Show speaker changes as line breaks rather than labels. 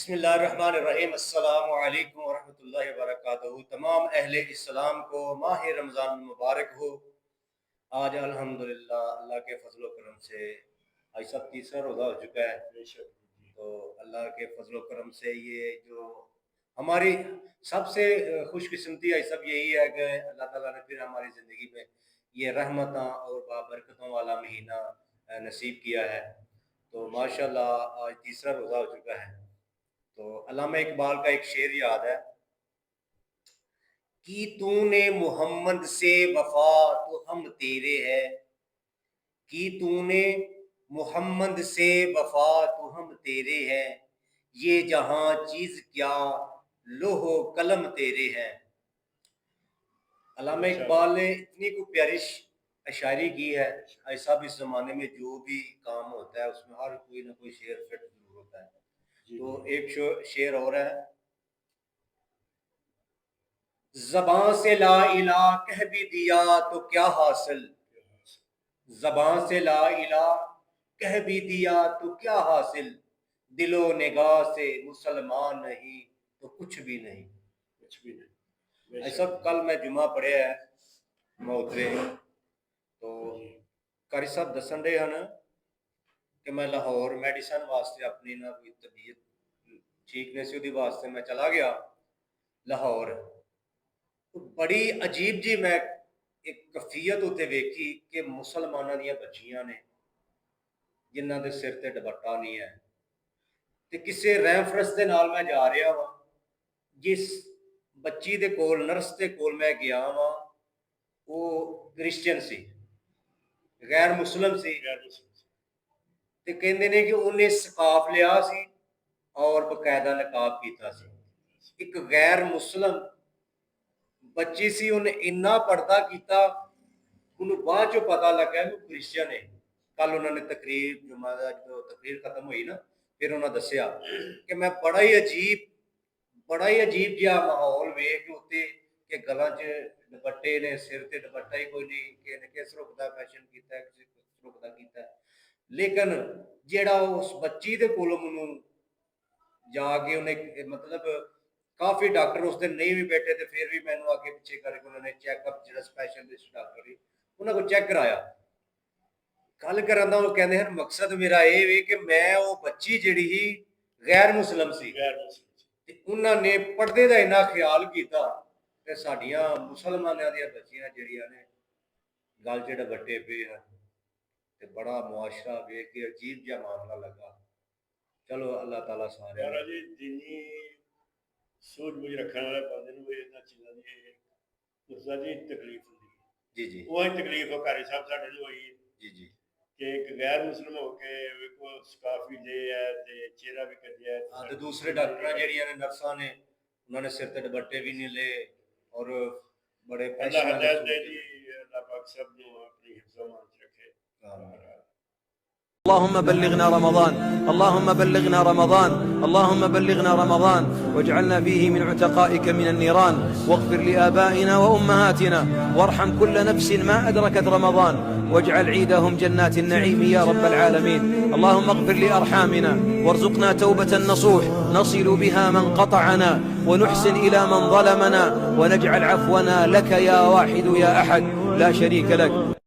بسم اللہ الرحمن الرحیم۔ السلام علیکم ورحمۃ اللہ وبرکاتہ۔ تمام اہل اسلام کو ماہ رمضان مبارک ہو۔ آج الحمدللہ اللہ کے فضل و کرم سے آج سب تیسرا روزہ ہو چکا ہے، تو اللہ کے فضل و کرم سے یہ جو ہماری سب سے خوش قسمتی آج سب یہی ہے کہ اللہ تعالیٰ نے پھر ہماری زندگی میں یہ رحمتاں اور بابرکتوں والا مہینہ نصیب کیا ہے۔ تو ماشاءاللہ آج تیسرا روزہ ہو چکا ہے۔ تو علامہ اقبال کا ایک شعر یاد ہے کہ تو نے محمد سے وفا تو ہم تیرے ہے، کہ تو نے محمد سے وفا تو ہم تیرے ہیں، یہ جہاں چیز کیا لوح و قلم تیرے ہیں۔ علامہ اقبال نے اتنی کو پیاری اشاعری کی ہے۔ ایسا بھی اس زمانے میں جو بھی کام ہوتا ہے اس میں ہر کوئی نہ کوئی شعر فٹ ضرور ہوتا ہے۔ تو ایک شعر اور ہے، زبان سے لا الہ کہہ بھی دیا تو کیا حاصل، زبان سے لا الہ کہہ بھی دیا تو کیا حاصل، دل و نگاہ سے مسلمان نہیں تو کچھ بھی نہیں۔ ایسا کل میں جمعہ پڑھے ہے موترے، تو قاری صاحب دسن دے ہیں کہ میں لاہور میڈیسن واسطے اپنی نہ کوئی طبیعت ٹھیک نہیں سی دی واسطے میں چلا گیا لاہور۔ تو بڑی عجیب جی میں ایک کفیت ہوتے ویکھی کہ مسلمانوں دیا بچیاں نے جنہ دے سر تے دوپٹہ نہیں ہے، تے کسے ریفرنس دے نال میں جا رہا ہوں، جس بچی دے کول نرس دے کول میں گیا ہوں وہ کرسچن سی، غیر مسلم سی، تے کہندے نے کہ انہیں سکاف لیا سی اور باقاعدہ نقاب کیتا سی۔ ایک غیر مسلم بچی سی، انہیں اتنا پردہ کیتا، انہوں بعد جو پتہ لگا ہے وہ کرسچن ہے۔ کل انہوں نے تقریر جمعہ جو تقریر ختم ہوئی نا، پھر انہوں نے دسیا کہ میں بڑا ہی عجیب جہا ماحول ویکھ کے ہوتے کہ گلاں چ دوپٹے نے، سر تے دوپٹہ ہی کوئی نہیں، کہ کس رخ دا فیشن کیتا ہے، کس رخ دا کیتا ہے۔ لیکن جیڑا اس بچی دے کولوں منوں جا کے انہیں مطلب کافی ڈاکٹر اس دن نہیں بھی بیٹھے تھے، پھر بھی میں نے آگے پیچھے کر کے انہوں نے چیک اپ جڑا اسپیشلسٹ ڈاکٹر ہی انہوں کو چیک کرایا۔ گل کرن دا وہ کہندے ہیں مقصد میرا یہ وی کہ میں وہ بچی جڑی ہی غیر مسلم سی، انہوں نے پردے دا اتنا خیال کیتا کہ ساڈیاں مسلمانوں دیا بچیاں جڑیاں نے گل چ دوپٹے پے ہیں، تے بڑا معاشرہ ویکھ کے عجیب جہا معاملہ لگا۔ چلو اللہ تعالیٰ سارے
جی دینی سوچ بوجھ رکھنے والے بندے نوں انہاں چیزاں دی دوسرا جی تکلیف ہوندی ہے۔
جی
وہی تکلیف قاری صاحب ساڈے نوں ہوئی
جی
کہ ایک غیر مسلم ہو کے ویکھو سکافی لے ہے تے چہرہ بھی کڈیا ہے،
ہاں، تے دوسرے ڈاکٹراں جڑیاں نے نرساں نے انہوں نے سر تے دوپٹے بھی نہیں لے اور بڑے
اللہ ہدایت دے جی، اللہ پاک سب نوں اپنی حفظ و امان وچ رکھے۔
اللهم بلغنا رمضان، اللهم بلغنا رمضان، اللهم بلغنا رمضان واجعلنا فيه من عتقائك من النيران، واغفر لآبائنا وأمهاتنا وارحم كل نفس ما أدركت رمضان، واجعل عيدهم جنات النعيم يا رب العالمين. اللهم اغفر لأرحامنا وارزقنا توبة نصوح نصل بها من قطعنا ونحسن إلى من ظلمنا ونجعل عفونا لك يا واحد يا أحد لا شريك لك.